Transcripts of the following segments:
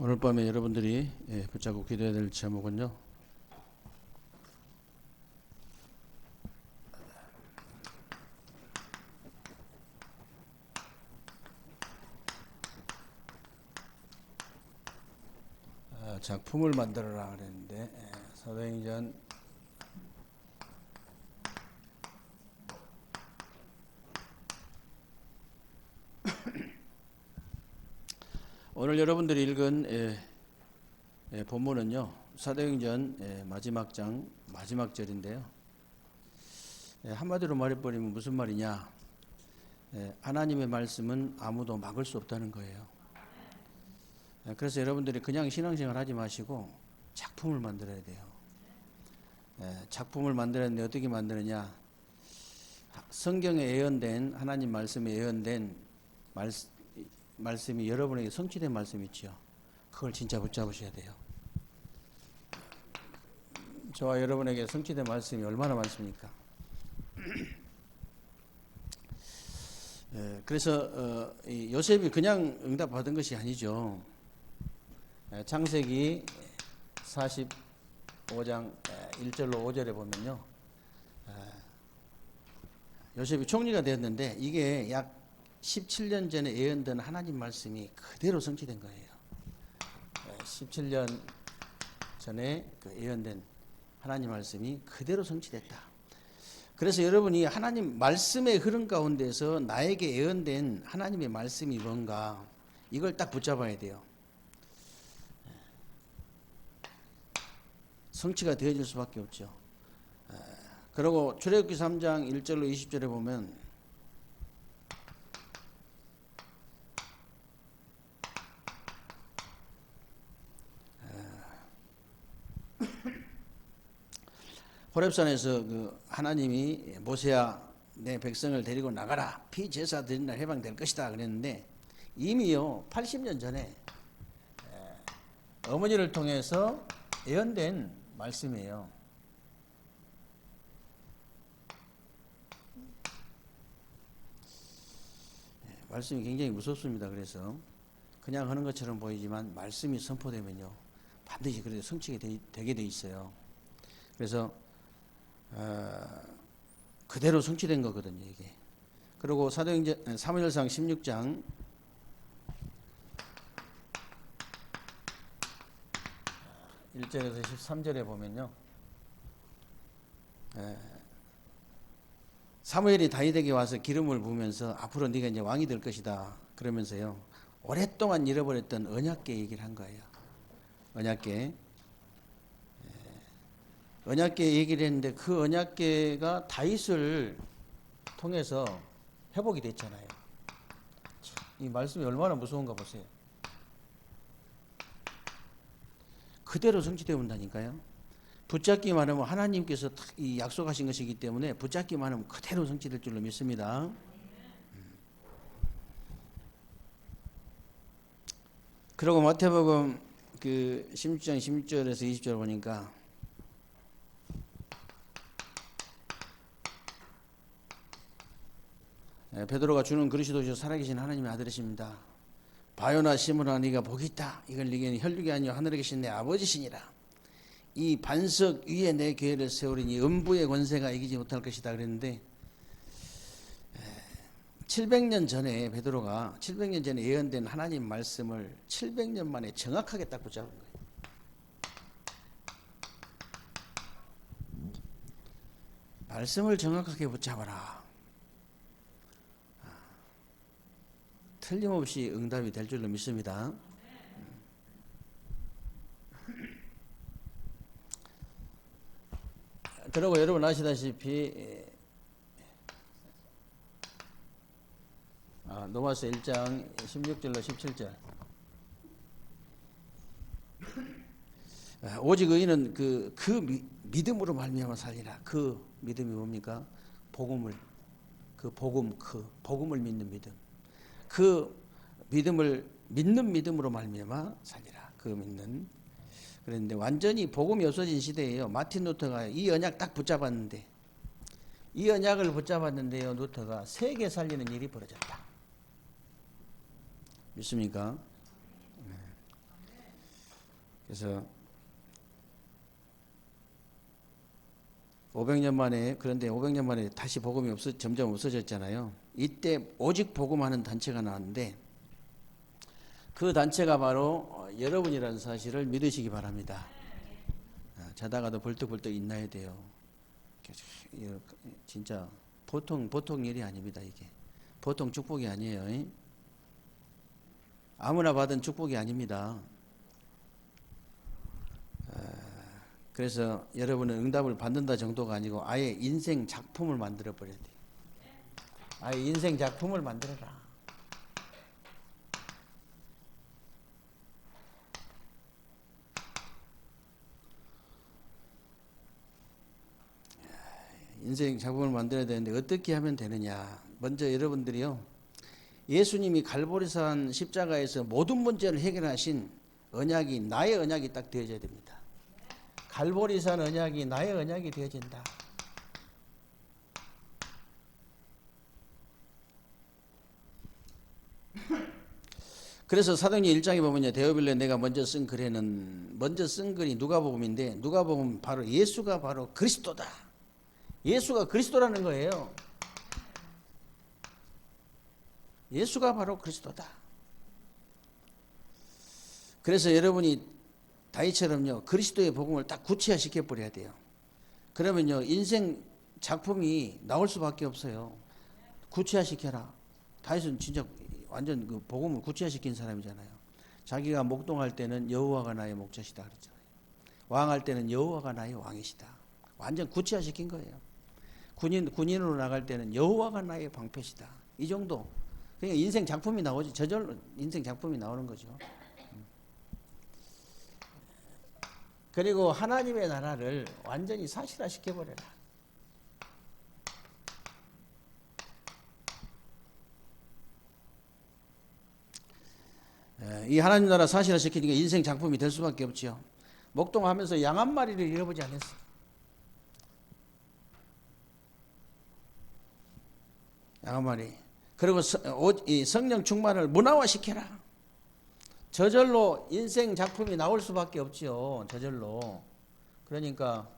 오늘 밤에 여러분들이 붙잡고 기도해야 될 제목은요. 작품을 만들어라 그랬는데 사도행전 '오늘 여러분들이 읽은 본문은요 사도행전 마지막 장 마지막 절인데요. 한마디로 말해버리면 무슨 말이냐, 하나님의 말씀은 아무도 막을 수 없다는 거예요. 그래서 여러분들이 그냥 신앙생활 하지 마시고 작품을 만들어야 돼요. 작품을 만들었는데 어떻게 만드느냐, 성경에 예언된 하나님 말씀에 예언된 말씀이 여러분에게 성취된 말씀 있죠. 그걸 진짜 붙잡으셔야 돼요. 저와 여러분에게 성취된 말씀이 얼마나 많습니까? 그래서 요셉이 그냥 응답받은 것이 아니죠. 창세기 45장 1절로 5절에 보면요, 요셉이 총리가 되었는데 이게 약 17년 전에 예언된 하나님 말씀이 그대로 성취된 거예요. 17년 전에 그 예언된 하나님 말씀이 그대로 성취됐다. 그래서 여러분이 하나님 말씀의 흐름 가운데서 나에게 예언된 하나님의 말씀이 뭔가, 이걸 딱 붙잡아야 돼요. 성취가 되어질 수밖에 없죠. 그리고 출애굽기 3장 1절로 20절에 보면 호렙산에서 그 하나님이 모세야 내 백성을 데리고 나가라, 피제사 드린 날 해방될 것이다 그랬는데 이미요 80년 전에 어머니를 통해서 예언된 말씀이에요. 말씀이 굉장히 무섭습니다. 그래서 그냥 하는 것처럼 보이지만 말씀이 선포되면요 반드시 그래도 성취가 되게 돼 있어요. 그래서 그대로 성취된 거거든요, 이게. 그리고 사도행전 사무엘상 16장 1절에서 13절에 보면요, 사무엘이 다윗에게 와서 기름을 부으면서 앞으로 네가 이제 왕이 될 것이다 그러면서요 오랫동안 잃어버렸던 언약궤 얘기를 한 거예요. 언약궤 얘기를 했는데 그 언약궤가 다윗을 통해서 회복이 됐잖아요. 이 말씀이 얼마나 무서운가 보세요. 그대로 성취되어 온다니까요. 붙잡기만 하면 하나님께서 이 약속하신 것이기 때문에 붙잡기만 하면 그대로 성취될 줄로 믿습니다. 그리고 마태복음 그 16장 16절에서 20절 보니까 베드로가 주는 그릇이 도시어 살아계신 하나님의 아들이십니다. 바요나 시므나 네가 복이 있다. 이걸 네게는 혈육이 아니요 하늘에 계신 내 아버지시니라. 이 반석 위에 내 교회를 세우리니 음부의 권세가 이기지 못할 것이다 그랬는데 700년 전에 베드로가 700년 전에 예언된 하나님 말씀을 700년 만에 정확하게 딱 붙잡은 거예요. 말씀을 정확하게 붙잡아라. 틀림없이 응답이 될 줄로 믿습니다. 그리고 여러분 아시다시피 로마서 1장 16절로 17절 오직 의인은 그 믿음으로 말미암아 살리라. 그 믿음이 뭡니까? 복음을 믿는 믿음. 그 믿음을 믿는 믿음으로 말미암아 살리라. 그 믿는. 그런데 완전히 복음이 없어진 시대예요. 마틴 루터가 이 언약 딱 붙잡았는데, 이 언약을 붙잡았는데요, 루터가 세계 살리는 일이 벌어졌다. 믿습니까? 그래서 500년 만에, 그런데 500년 만에 다시 복음이 점점 없어졌잖아요. 이때 오직 복음하는 단체가 나왔는데 그 단체가 바로 여러분이라는 사실을 믿으시기 바랍니다. 자다가도 벌떡벌떡 일어나야 돼요. 진짜 보통 일이 아닙니다. 이게 보통 축복이 아니에요. 아무나 받은 축복이 아닙니다. 그래서 여러분은 응답을 받는다 정도가 아니고 아예 인생 작품을 만들어 버려야 돼요. 아예 인생 작품을 만들어라. 인생 작품을 만들어야 되는데 어떻게 하면 되느냐. 먼저 여러분들이요, 예수님이 갈보리산 십자가에서 모든 문제를 해결하신 언약이 나의 언약이 딱 되어져야 됩니다. 갈보리산 언약이 나의 언약이 되어진다. 그래서 사도행전 1장에 보면요, 데오빌레 내가 먼저 쓴 글이 누가복음인데, 누가복음 바로 예수가 바로 그리스도다. 예수가 그리스도라는 거예요. 예수가 바로 그리스도다. 그래서 여러분이 다윗처럼요, 그리스도의 복음을 딱 구체화시켜 버려야 돼요. 그러면요, 인생 작품이 나올 수밖에 없어요. 구체화시켜라. 다윗은 진짜 완전 그 복음을 구체화시킨 사람이잖아요. 자기가 목동할 때는 여호와가 나의 목자시다 그랬잖아요. 왕할 때는 여호와가 나의 왕이시다. 완전 구체화시킨 거예요. 군인으로 나갈 때는 여호와가 나의 방패시다. 이 정도. 그러니까 인생 작품이 나오지. 저절로 인생 작품이 나오는 거죠. 그리고 하나님의 나라를 완전히 사실화 시켜버려라. 이 하나님 나라 사실화 시키니까 인생 작품이 될 수밖에 없죠. 목동하면서 양 한 마리를 잃어보지 않았어요. 양 한 마리. 그리고 성령 충만을 문화화시켜라. 저절로 인생 작품이 나올 수밖에 없지요. 저절로. 그러니까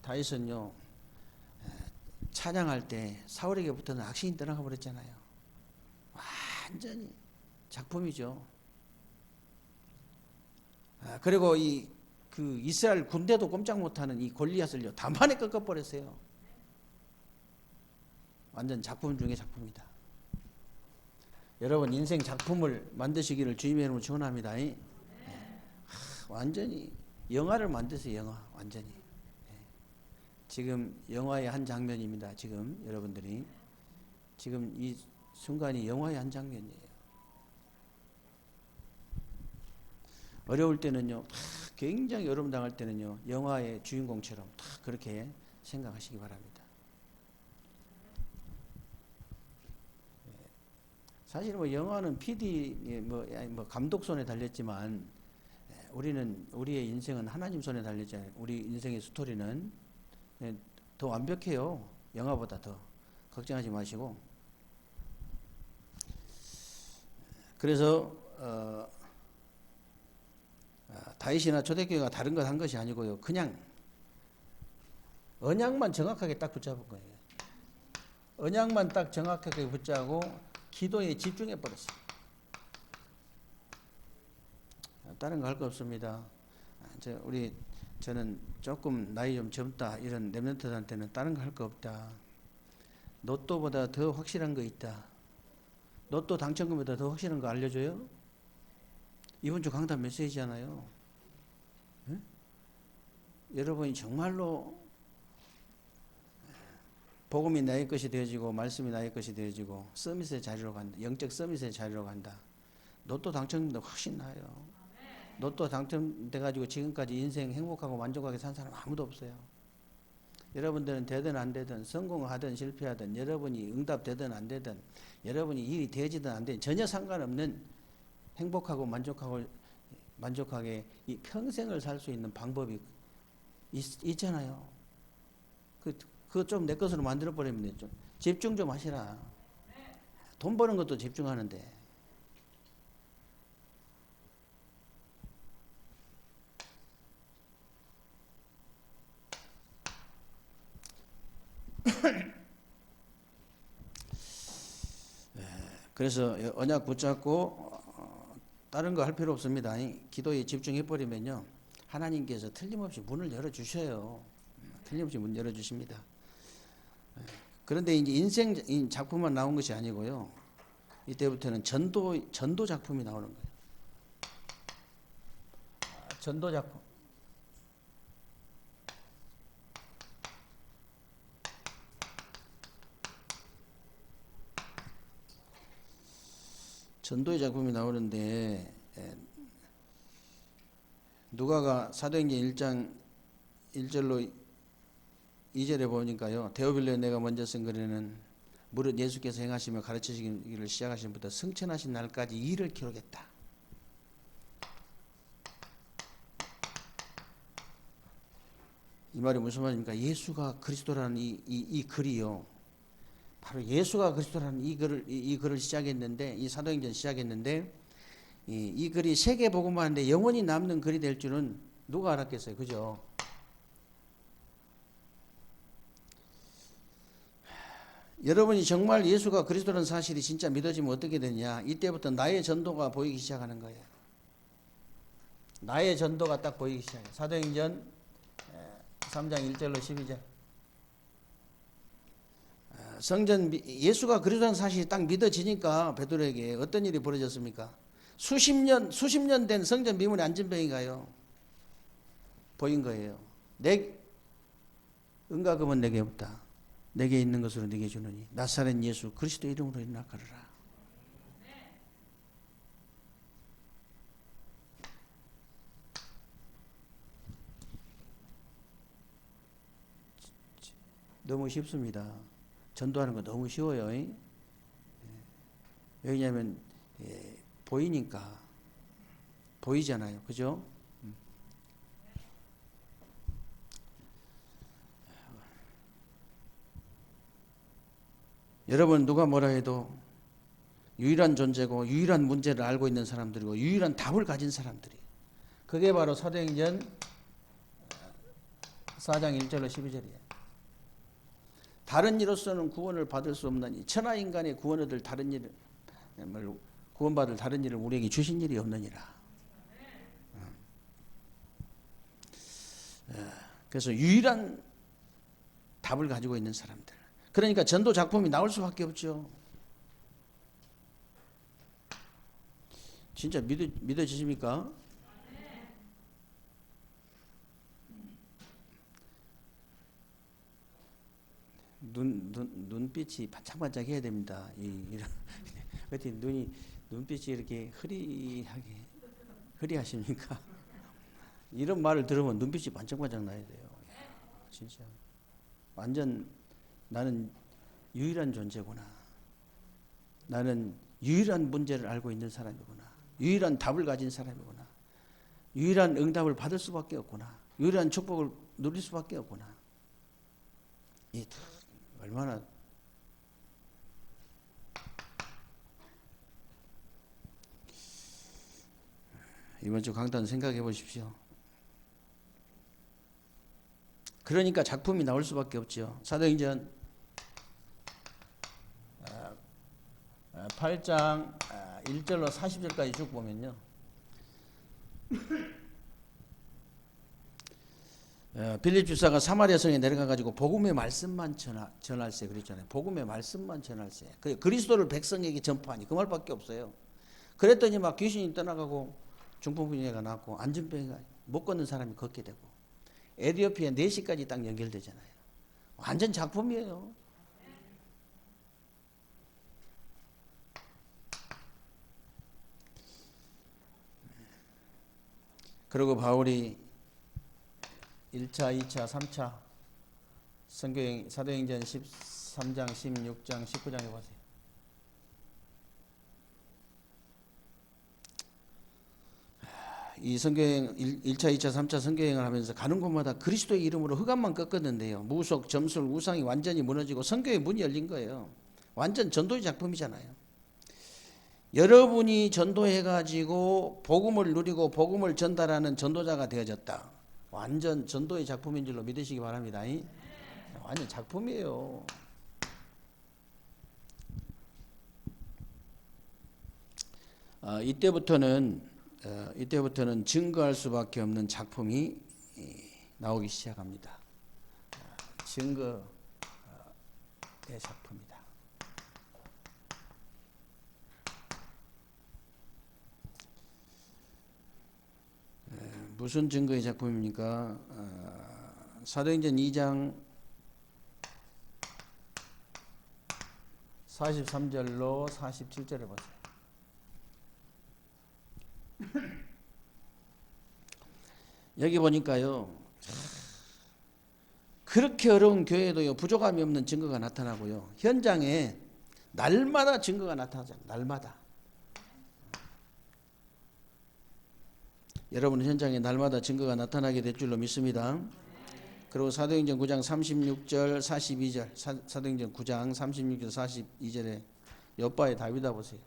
다윗은요, 찬양할 때 사울에게 붙어는 악신이 떠나가 버렸잖아요. 완전히 작품이죠. 그리고 그 이스라엘 군대도 꼼짝 못하는 이 골리앗을요, 단판에 꺾어버렸어요. 완전 작품 중에 작품이다. 여러분 인생 작품을 만드시기를 주님의 이름으로 축원합니다. 완전히 영화를 만드세요. 영화 완전히. 지금 영화의 한 장면입니다. 지금 여러분들이 지금 이 순간이 영화의 한 장면이에요. 어려울 때는요, 굉장히 어려움 당할 때는요, 영화의 주인공처럼 다 그렇게 생각하시기 바랍니다. 사실 뭐 영화는 PD 뭐 감독 손에 달렸지만 우리의 인생은 하나님 손에 달렸잖아요. 우리 인생의 스토리는 더 완벽해요. 영화보다 더 걱정하지 마시고. 그래서 다윗이나 초대교회가 다른 것 한 것이 아니고요. 그냥 언약만 정확하게 딱 붙잡은 거예요. 언약만 딱 정확하게 붙잡고 기도에 집중해 버렸어요. 다른 거 할 거 없습니다. 저는 조금 나이 좀 젊다 이런 랩런트들한테는 다른 거 할 거 없다. 로또보다 더 확실한 거 있다. 로또 당첨금보다 더 확실한 거 알려줘요? 이번 주 강단 메시지잖아요. 네? 여러분이 정말로 복음이 나의 것이 되어지고 말씀이 나의 것이 되어지고 서밋의 자리로 간다. 영적 서밋의 자리로 간다. 로또 당첨금보다 훨씬 나아요. 로또 당첨돼가지고 지금까지 인생 행복하고 만족하게 산 사람 아무도 없어요. 여러분들은 되든 안 되든 성공하든 실패하든 여러분이 응답되든 안 되든 여러분이 일이 되어지든 안 되든 전혀 상관없는 행복하고 만족하게 이 평생을 살 수 있는 방법이 있잖아요. 그거 좀 내 것으로 만들어버리면 좀 집중 좀 하시라. 돈 버는 것도 집중하는데. 그래서 언약 붙잡고 다른 거 할 필요 없습니다. 기도에 집중해 버리면요, 하나님께서 틀림없이 문을 열어 주셔요. 틀림없이 문 열어 주십니다. 그런데 이제 인생 작품만 나온 것이 아니고요, 이때부터는 전도 작품이 나오는 거예요. 전도 작품. 전도의 작품이 나오는데, 누가가 사도행전 1장 1절로 2절에 보니까요, 데오빌로에 내가 먼저 쓴 글에는 무릇 예수께서 행하시며 가르치시기를 시작하신 부터 승천하신 날까지 이 일을 기록했다. 이 말이 무슨 말입니까? 예수가 그리스도라는 이 글이요, 바로 예수가 그리스도라는 이 글을 시작했는데, 이 사도행전 시작했는데, 이 글이 세계 복음화하는데 영원히 남는 글이 될 줄은 누가 알았겠어요, 그죠? 여러분이 정말 예수가 그리스도라는 사실이 진짜 믿어지면 어떻게 되냐? 이때부터 나의 전도가 보이기 시작하는 거예요. 나의 전도가 딱 보이기 시작해요. 사도행전 3장 1절로 12절. 예수가 그리스도라는 사실이 딱 믿어지니까 베드로에게 어떤 일이 벌어졌습니까? 수십 년 된 성전 미문에 앉은 병이가요, 보인 거예요. 은과 금은 내게 없다. 내게 있는 것으로 네게 주느니 나사렛 예수 그리스도 이름으로 일어나 걸으라. 너무 쉽습니다. 전도하는 거 너무 쉬워요. 왜냐하면 보이니까, 보이잖아요, 그죠? 여러분, 누가 뭐라 해도 유일한 존재고 유일한 문제를 알고 있는 사람들이고 유일한 답을 가진 사람들이, 그게 바로 사도행전 4장 1절로 12절이에요. 다른 이로서는 구원을 받을 수 없나니 천하 인간의 구원을 얻을 다른 일을, 구원받을 다른 일을 우리에게 주신 일이 없느니라. 그래서 유일한 답을 가지고 있는 사람들, 그러니까 전도 작품이 나올 수밖에 없죠. 진짜 믿어지십니까? 눈빛이 반짝반짝 해야 됩니다. 어떻게 눈빛이 이렇게 흐리하십니까? 이런 말을 들으면 눈빛이 반짝반짝 나야 돼요. 진짜. 완전 나는 유일한 존재구나. 나는 유일한 문제를 알고 있는 사람이구나. 유일한 답을 가진 사람이구나. 유일한 응답을 받을 수밖에 없구나. 유일한 축복을 누릴 수밖에 없구나. 얼마나 이번 주 강단 생각해 보십시오. 그러니까 작품이 나올 수밖에 없죠. 사도행전 8장 1절로 40절까지 쭉 보면요, 빌립 주사가 사마리아 성에 내려가 가지고 복음의 말씀만 전할세 그랬잖아요. 복음의 말씀만 전할세. 그리스도를 백성에게 전파하니, 그 말밖에 없어요. 그랬더니 막 귀신이 떠나가고 중풍병자가 낫고 안전병이가 못 걷는 사람이 걷게 되고 에티오피아 4시까지 딱 연결되잖아요. 완전 작품이에요. 그리고 바울이 1차, 2차, 3차 선교행, 사도행전 13장, 16장, 19장에 보세요. 이 선교행 1차, 2차, 3차 선교행을 하면서 가는 곳마다 그리스도의 이름으로 흑암만 꺾었는데요, 무속, 점술, 우상이 완전히 무너지고 선교의 문이 열린 거예요. 완전 전도의 작품이잖아요. 여러분이 전도해가지고 복음을 누리고 복음을 전달하는 전도자가 되어졌다. 완전 전도의 작품인 줄로 믿으시기 바랍니다. 완전 작품이에요. 이때부터는 증거할 수밖에 없는 작품이 나오기 시작합니다. 증거의 작품이다. 무슨 증거의 작품입니까? 사도행전 2장 43절로 47절에 보세요. 여기 보니까요, 그렇게 어려운 교회에도요, 부족함이 없는 증거가 나타나고요, 현장에 날마다 증거가 나타나잖아요. 날마다. 여러분은 현장에 날마다 증거가 나타나게 될 줄로 믿습니다. 그리고 사도행전 9장 36절 42절, 사도행전 9장 36절 42절에 여빠의 다윗아 보세요.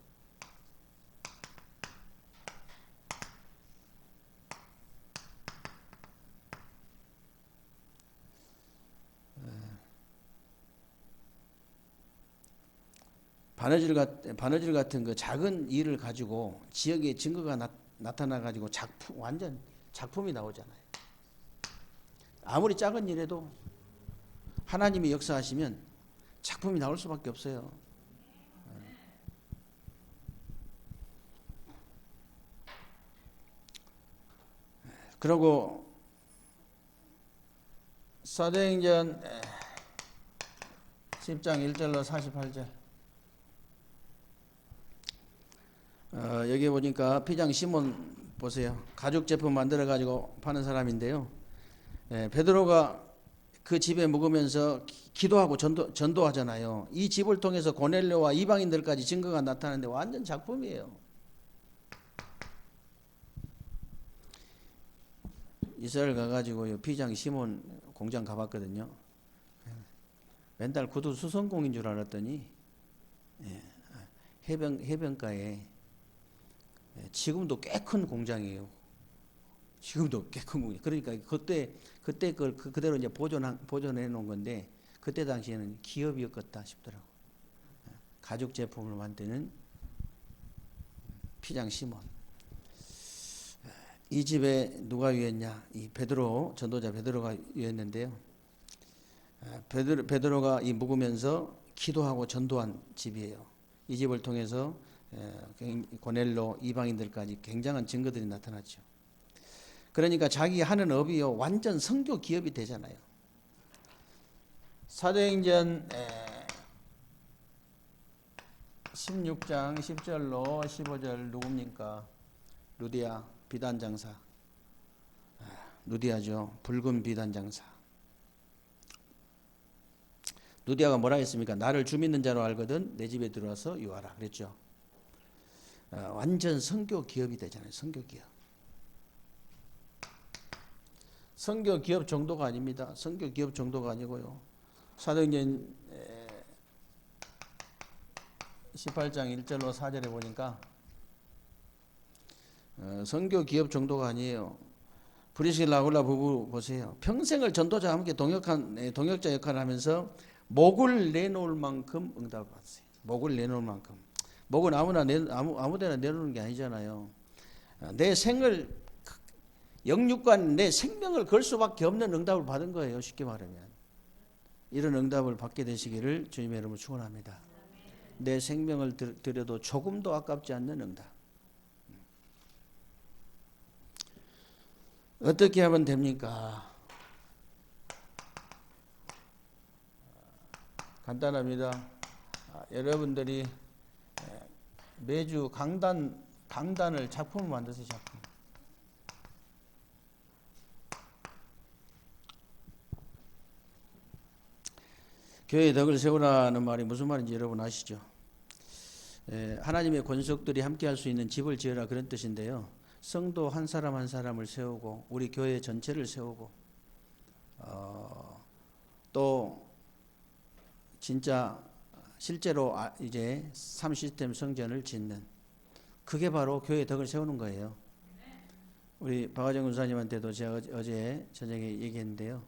바느질 같은 그 작은 일을 가지고 지역에 증거가 나타나 가지고 완전 작품이 나오잖아요. 아무리 작은 일에도 하나님이 역사하시면 작품이 나올 수밖에 없어요. 그리고 사도행전 10장 1절로 48절, 여기 보니까 피장 시몬 보세요. 가죽 제품 만들어 가지고 파는 사람인데요. 베드로가 그 집에 묵으면서 기도하고 전도하잖아요. 이 집을 통해서 고넬료와 이방인들까지 증거가 나타나는데 완전 작품이에요. 이스라엘 가가지고 피장 시몬 공장 가봤거든요. 맨날 구두 수성공인 줄 알았더니 해변가에 지금도 꽤 큰 공장이에요. 지금도 꽤 큰 공장. 그러니까 그때 그걸 그대로 이제 보존해 놓은 건데, 그때 당시에는 기업이었겠다 싶더라고. 가죽 제품을 만드는 피장 시몬. 이 집에 누가 위했냐? 이 베드로, 전도자 베드로가 위했는데요. 베드로가 이 묵으면서 기도하고 전도한 집이에요. 이 집을 통해서 고넬료 이방인들까지 굉장한 증거들이 나타났죠. 그러니까 자기 하는 업이요, 완전 선교 기업이 되잖아요. 사도행전 16장 10절로 15절 누굽니까? 루디아 비단장사. 루디아죠. 붉은 비단장사. 루디아가 뭐라 했습니까? 나를 주 믿는 자로 알거든 내 집에 들어와서 유하라 그랬죠. 완전 선교 기업이 되잖아요. 선교 기업. 선교 기업 정도가 아닙니다. 선교 기업 정도가 아니고요. 사도행전 18장 1절로 4절에 보니까 선교 기업 정도가 아니에요. 브리스길라 아굴라 부부 보세요. 평생을 전도자와 함께 동역자 역할을 하면서 목을 내놓을 만큼 응답을 받았어요. 목을 내놓을 만큼. 목은 아무데나 내놓는 게 아니잖아요. 내 생을, 영육간 내 생명을 걸 수밖에 없는 응답을 받은 거예요. 쉽게 말하면. 이런 응답을 받게 되시기를 주님의 이름으로 축원합니다. 내 생명을 드려도 조금도 아깝지 않는 응답. 어떻게 하면 됩니까? 간단합니다. 여러분들이 매주 강단을 작품을 만드세요. 작품. 교회의 덕을 세우라는 말이 무슨 말인지 여러분 아시죠? 하나님의 권속들이 함께 할 수 있는 집을 지으라 그런 뜻인데요. 성도 한 사람 한 사람을 세우고 우리 교회 전체를 세우고 또 진짜 실제로 이제 3시스템 성전을 짓는, 그게 바로 교회의 덕을 세우는 거예요. 우리 박하정 군사님한테도 제가 어제 저녁에 얘기했는데요.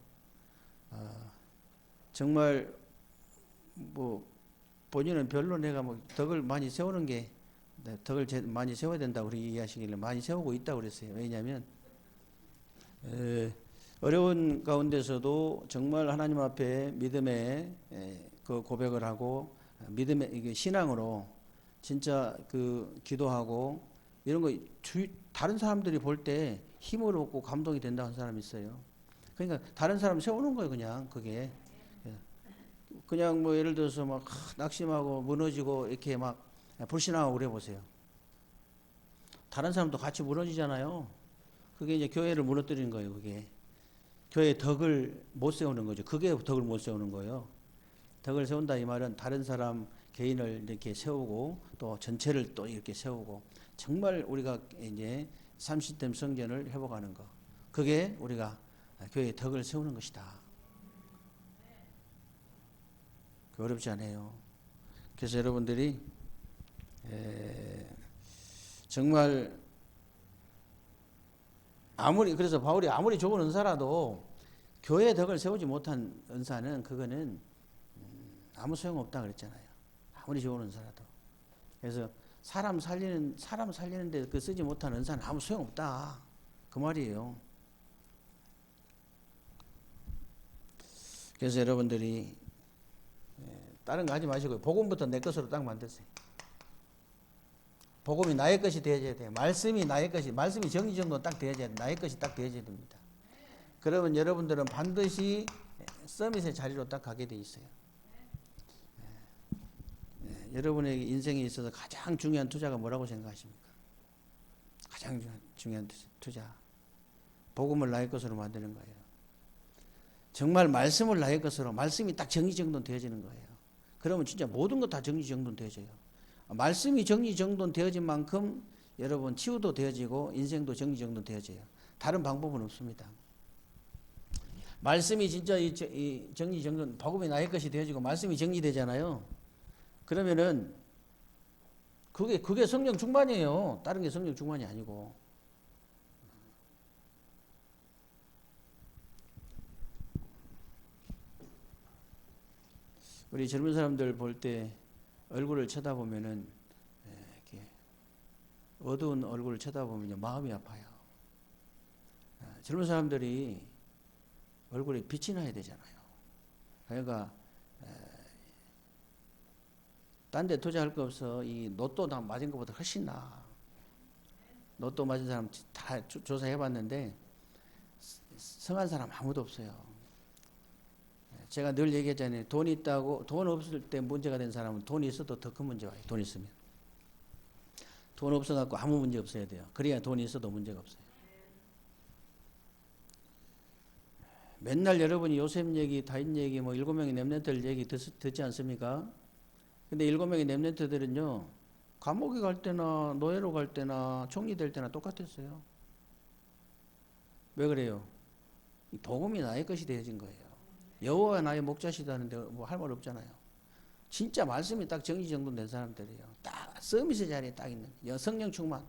정말 뭐 본인은 별로 내가 뭐 덕을 많이 세우는 게 네, 덕을 많이 세워야 된다 우리 이해하시길래 많이 세우고 있다고 그랬어요. 왜냐하면 어려운 가운데서도 정말 하나님 앞에 믿음의 그 고백을 하고 믿음의 이게 신앙으로 진짜 그 기도하고 이런 거 다른 사람들이 볼 때 힘을 얻고 감동이 된다는 사람이 있어요. 그러니까 다른 사람 세우는 거예요, 그냥 그게. 그냥 뭐 예를 들어서 막 낙심하고 무너지고 이렇게 막 불신하고 그래 보세요. 다른 사람도 같이 무너지잖아요. 그게 이제 교회를 무너뜨리는 거예요, 그게. 교회의 덕을 못 세우는 거죠. 그게 덕을 못 세우는 거예요. 덕을 세운다 이 말은 다른 사람 개인을 이렇게 세우고 또 전체를 또 이렇게 세우고 정말 우리가 이제 30댐 성전을 회복하는 거. 그게 우리가 교회의 덕을 세우는 것이다. 어렵지 않아요. 그래서 여러분들이 정말 그래서 바울이 아무리 좋은 은사라도 교회의 덕을 세우지 못한 은사는 그거는 아무 소용없다 그랬잖아요. 아무리 좋은 은사라도. 그래서 사람 살리는데 그 쓰지 못한 은사는 아무 소용없다. 그 말이에요. 그래서 여러분들이 다른 거 하지 마시고 복음부터 내 것으로 딱 만드세요. 복음이 나의 것이 되어져야 돼요. 말씀이 나의 것이, 말씀이 정리정돈 딱 되어져야 돼요. 나의 것이 딱 되어져야 됩니다. 그러면 여러분들은 반드시 서밋의 자리로 딱 가게 돼 있어요. 여러분의 인생에 있어서 가장 중요한 투자가 뭐라고 생각하십니까? 가장 중요한 투자. 복음을 나의 것으로 만드는 거예요. 정말 말씀을 나의 것으로, 말씀이 딱 정리정돈 되어지는 거예요. 그러면 진짜 모든 것 다 정리정돈 되어져요. 말씀이 정리정돈 되어진 만큼 여러분 치유도 되어지고 인생도 정리정돈 되어져요. 다른 방법은 없습니다. 말씀이 진짜 이 정리정돈, 복음이 나의 것이 되어지고 말씀이 정리되잖아요. 그러면은 그게 성령 충만이에요. 다른 게 성령 충만이 아니고. 우리 젊은 사람들 볼 때 얼굴을 쳐다보면은 이렇게 어두운 얼굴을 쳐다보면 마음이 아파요. 젊은 사람들이 얼굴에 빛이 나야 되잖아요. 그러니까 딴 데 투자할 거 없어. 이 로또 맞은 것보다 훨씬 나아. 로또 맞은 사람 다 조사해봤는데 성한 사람 아무도 없어요. 제가 늘 얘기했잖아요. 돈 있다고, 돈 없을 때 문제가 된 사람은 돈이 있어도 더 큰 문제가 와요. 돈 있으면. 돈 없어갖고 아무 문제 없어야 돼요. 그래야 돈이 있어도 문제가 없어요. 맨날 여러분이 요셉 얘기, 다윗 얘기, 뭐 7명의 렘넌트들 얘기 듣지 않습니까? 근데 7명의 렘넌트들은요, 감옥에 갈 때나 노예로 갈 때나 총리 될 때나 똑같았어요. 왜 그래요? 이 복음이 나의 것이 되어진 거예요. 여호와가 나의 목자시다 하는데 뭐 할 말 없잖아요. 진짜 말씀이 딱 정리정돈된 사람들이에요. 딱 서밋의 자리에 딱 있는 성령 충만,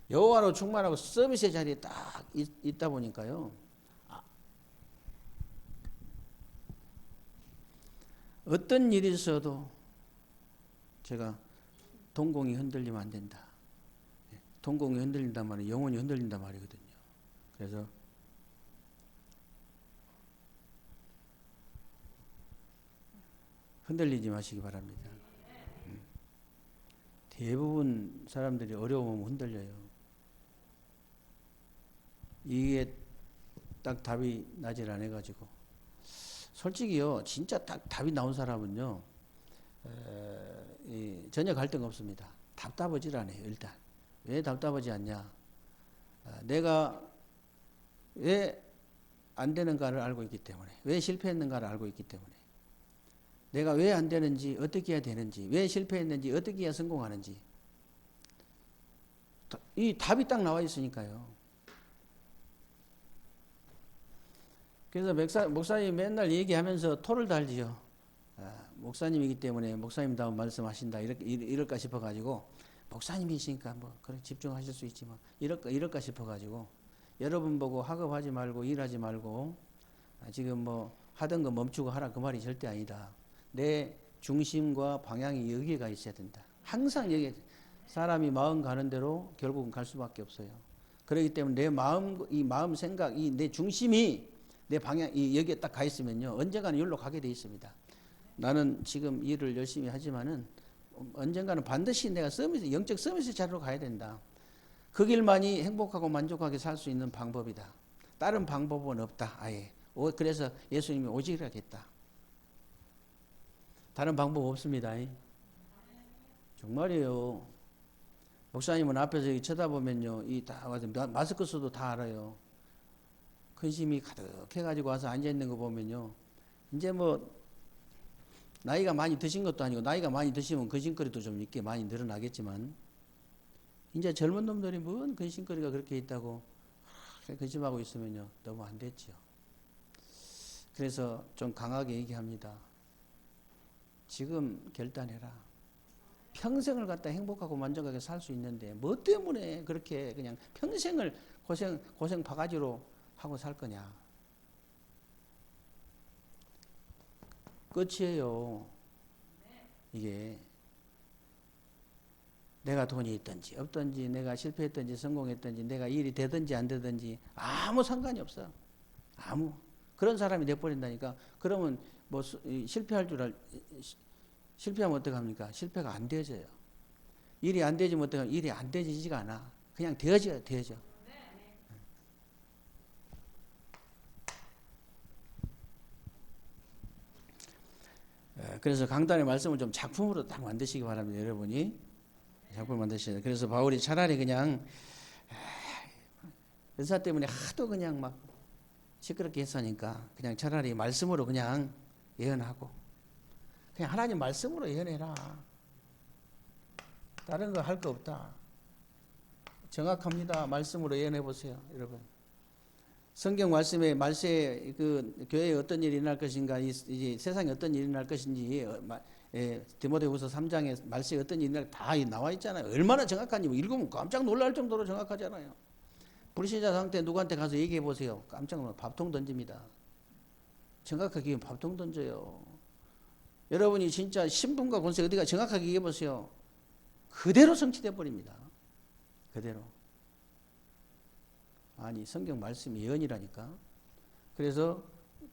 여호와로 충만하고 서밋의 자리에 딱 있다 보니까요. 어떤 일이 있어도 제가 동공이 흔들리면 안 된다. 동공이 흔들린단 말은 영혼이 흔들린단 말이거든요. 그래서 흔들리지 마시기 바랍니다. 대부분 사람들이 어려우면 흔들려요. 이게 딱 답이 나질 않아가지고. 솔직히요, 진짜 딱 답이 나온 사람은요, 전혀 갈등 없습니다. 답답하질 않아요, 일단. 왜 답답하지 않냐? 내가 왜 안 되는가를 알고 있기 때문에, 왜 실패했는가를 알고 있기 때문에, 내가 왜 안 되는지, 어떻게 해야 되는지, 왜 실패했는지, 어떻게 해야 성공하는지. 이 답이 딱 나와 있으니까요. 그래서 목사님이 맨날 얘기하면서 토를 달지요. 목사님이기 때문에 목사님다운 말씀하신다. 이럴까 싶어가지고, 목사님이시니까 뭐, 그래, 집중하실 수 있지만, 이럴까 싶어가지고, 여러분 보고 학업하지 말고, 일하지 말고, 지금 뭐, 하던 거 멈추고 하라. 그 말이 절대 아니다. 내 중심과 방향이 여기가 있어야 된다. 항상 여기, 사람이 마음 가는 대로 결국은 갈 수밖에 없어요. 그렇기 때문에 내 마음, 이 마음 생각, 이 내 중심이 내 방향, 이 여기에 딱 가 있으면요. 언젠가는 여기로 가게 돼 있습니다. 나는 지금 일을 열심히 하지만은 언젠가는 반드시 내가 서비스, 영적 서비스 자리로 가야 된다. 그 길만이 행복하고 만족하게 살 수 있는 방법이다. 다른 방법은 없다. 아예. 그래서 예수님이 오직을 하겠다. 다른 방법 없습니다. 정말이에요. 목사님은 앞에서 쳐다보면요, 이 다 마스크 써도 다 알아요. 근심이 가득해가지고 와서 앉아 있는 거 보면요, 이제 뭐 나이가 많이 드신 것도 아니고 나이가 많이 드시면 근심거리도 좀 있게 많이 늘어나겠지만 이제 젊은 놈들이 뭔 근심거리가 그렇게 있다고 근심하고 있으면요, 너무 안 됐죠. 그래서 좀 강하게 얘기합니다. 지금 결단해라. 평생을 갖다 행복하고 만족하게 살 수 있는데 뭐 때문에 그렇게 그냥 평생을 고생 바가지로 하고 살 거냐. 끝이에요. 이게 내가 돈이 있든지 없든지 내가 실패했든지 성공했든지 내가 일이 되든지 안 되든지 아무 상관이 없어. 아무 그런 사람이 돼버린다니까. 그러면 뭐 실패하면 어떡합니까? 실패가 안 되어져요. 일이 안 되지면 어떡하면 일이 안 되지가 않아. 그냥 되어져. 그래서 강단의 말씀을 좀 작품으로 딱 만드시기 바랍니다. 여러분이 작품을 만드셔야 돼요. 그래서 바울이 차라리 그냥 은사 때문에 하도 그냥 막 시끄럽게 했으니까 그냥 차라리 말씀으로 그냥 예언하고 그냥 하나님 말씀으로 예언해라. 다른 거 할 거 없다. 정확합니다. 말씀으로 예언해 보세요, 여러분. 성경 말씀에 말세에 그 교회에 어떤 일이 일어날 것인가, 이제 세상에 어떤 일이 일어날 것인지, 디모데후서 3장에 말세에 어떤 일이 일어날 다 나와 있잖아요. 얼마나 정확한지 읽으면 깜짝 놀랄 정도로 정확하잖아요. 불신자 상태 누구한테 가서 얘기해 보세요. 깜짝 놀라 밥통 던집니다. 정확하게 밥통 던져요. 여러분이 진짜 신분과 권세 어디가 정확하게 얘기해 보세요. 그대로 성취돼 버립니다. 그대로. 아니 성경 말씀이 예언이라니까. 그래서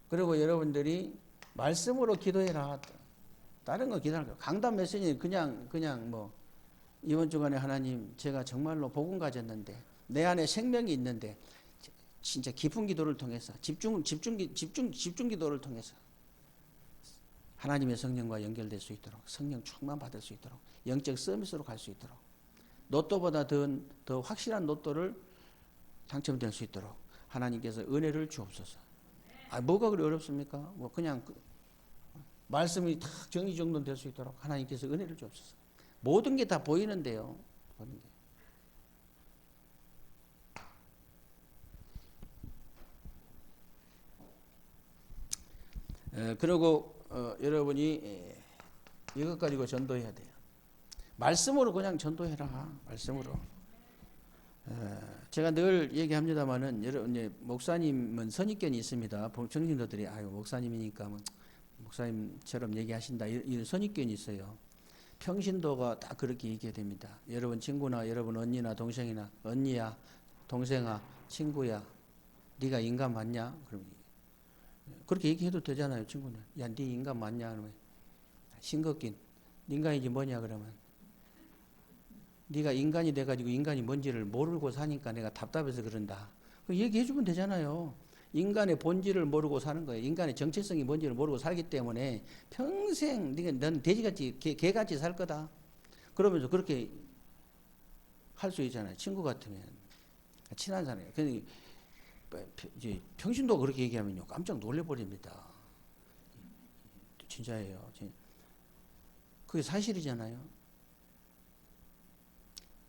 그리고 여러분들이 말씀으로 기도해라. 다른 거 기도할 거예요. 강단 메시지는 그냥 뭐 이번 주간에 하나님 제가 정말로 복음 가졌는데 내 안에 생명이 있는데 진짜 깊은 기도를 통해서 집중 기도를 통해서 하나님의 성령과 연결될 수 있도록 성령 충만 받을 수 있도록 영적 서비스로 갈 수 있도록 로또보다 더 확실한 로또를 당첨될 수 있도록 하나님께서 은혜를 주옵소서. 뭐가 그리 어렵습니까? 뭐 그냥 말씀이 딱 정리정돈될 수 있도록 하나님께서 은혜를 주옵소서. 모든 게 다 보이는데요. 모든 게. 그리고 여러분이 이것 가지고 전도해야 돼요. 말씀으로 그냥 전도해라. 말씀으로. 제가 늘 얘기합니다만은 여러분 목사님은 선입견이 있습니다. 정신도들이 아유 목사님이니까 뭐 목사님처럼 얘기하신다 이런 선입견이 있어요. 평신도가 다 그렇게 얘기해야 됩니다. 여러분 친구나 여러분 언니나 동생이나 언니야 동생아 친구야 네가 인간 맞냐? 그러면 그렇게 얘기해도 되잖아요. 친구는 야 네 인간 맞냐? 그러면 싱겁긴 인간이지 뭐냐 그러면 네가 인간이 돼가지고 인간이 뭔지를 모르고 사니까 내가 답답해서 그런다. 얘기해주면 되잖아요. 인간의 본질을 모르고 사는 거예요. 인간의 정체성이 뭔지를 모르고 살기 때문에 평생 넌 돼지같이 개같이 살 거다. 그러면서 그렇게 할 수 있잖아요. 친구 같으면 친한 사람이에요. 근데 이제 평신도 그렇게 얘기하면요 깜짝 놀래버립니다. 진짜예요. 그게 사실이잖아요.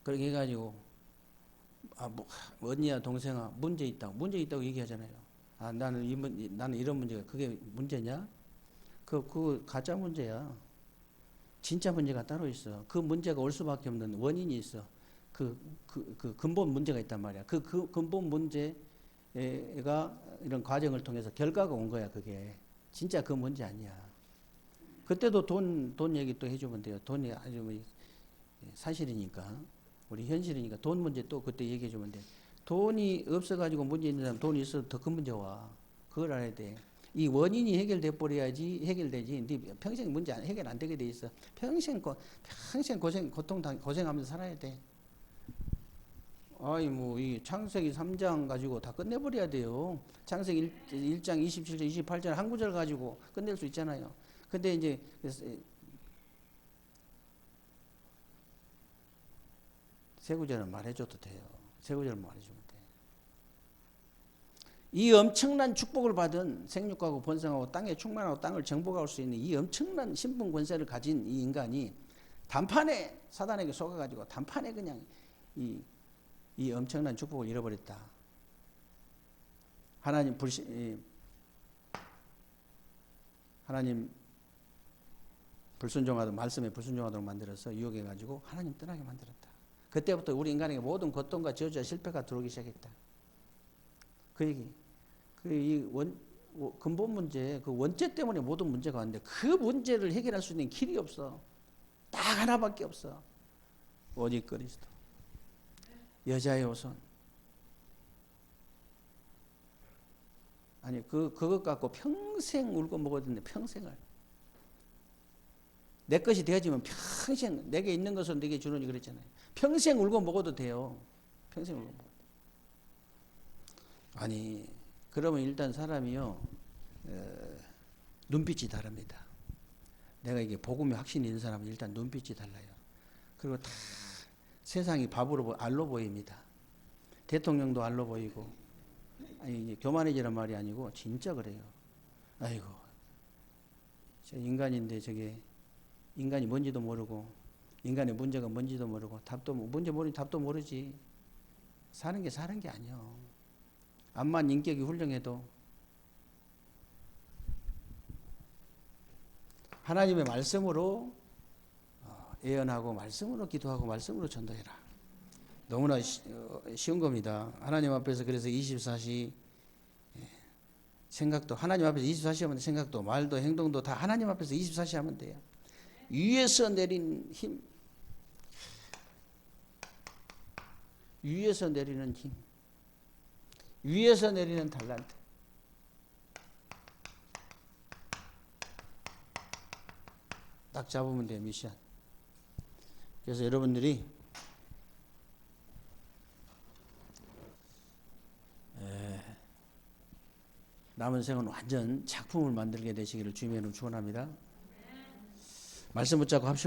그렇게 해가지고 언니야 동생아 문제 있다고 얘기하잖아요. 나는 이런 문제가 그게 문제냐? 그 가짜 문제야. 진짜 문제가 따로 있어. 그 문제가 올 수밖에 없는 원인이 있어. 그 근본 문제가 있단 말이야. 그 근본 문제가 이런 과정을 통해서 결과가 온 거야. 그게 진짜 그 문제 아니야. 그때도 돈 얘기 또 해주면 돼요. 돈이 아주 사실이니까 우리 현실이니까 돈 문제 또 그때 얘기해 주면 돼. 돈이 없어가지고 문제 있는 사람 돈이 있어도 더 큰 문제 와. 그걸 알아야 돼. 이 원인이 해결돼 버려야지 해결되지. 네 평생 문제 해결 안 되게 돼 있어. 평생 고생하면서 살아야 돼. 아이 뭐 이 창세기 3장 가지고 다 끝내버려야 돼요. 창세기 1장 27절 28절 한 구절 가지고 끝낼 수 있잖아요. 근데 이제 세 구절은 말해줘도 돼요. 세 구절은 말해주면 돼. 이 엄청난 축복을 받은 생육하고 번성하고 땅에 충만하고 땅을 정복할 수 있는 이 엄청난 신분 권세를 가진 이 인간이 단판에 사단에게 속아가지고 단판에 그냥 이 엄청난 축복을 잃어버렸다. 하나님 불순종하도록 말씀에 불순종하도록 만들어서 유혹해가지고 하나님 떠나게 만들었다. 그때부터 우리 인간에게 모든 고통과 저주와 실패가 들어오기 시작했다. 그 얘기. 근본 문제, 그 원죄 때문에 모든 문제가 왔는데 그 문제를 해결할 수 있는 길이 없어. 딱 하나밖에 없어. 오직 그리스도. 여자의 후손. 아니 그것 갖고 평생 울고 먹어야 되는데 평생을. 내 것이 되어지면 평생 내게 있는 것을 내게 주느니 그랬잖아요. 평생 울고 먹어도 돼요. 평생 울고 먹어도. 아니 그러면 일단 사람이요 눈빛이 다릅니다. 내가 이게 복음의 확신이 있는 사람은 일단 눈빛이 달라요. 그리고 다 세상이 알로 보입니다. 대통령도 알로 보이고 아니 교만해지란 말이 아니고 진짜 그래요. 아이고 저 인간인데 저게 인간이 뭔지도 모르고 인간의 문제가 뭔지도 모르고 문제 모르니 답도 모르지. 사는 게 아니요. 암만 인격이 훌륭해도 하나님의 말씀으로 예언하고 말씀으로 기도하고 말씀으로 전도해라. 너무나 쉬운 겁니다. 하나님 앞에서 그래서 24시 생각도 하나님 앞에서 24시 하면 생각도 말도 행동도 다 하나님 앞에서 24시 하면 돼요. 위에서 내린 힘, 위에서 내리는 힘, 위에서 내리는 달란트. 딱 잡으면 돼요, 미션. 그래서 여러분들이 남은 생은 완전 작품을 만들게 되시기를 주님의 이름으로 축원합니다. 말씀 붙잡고 합심으로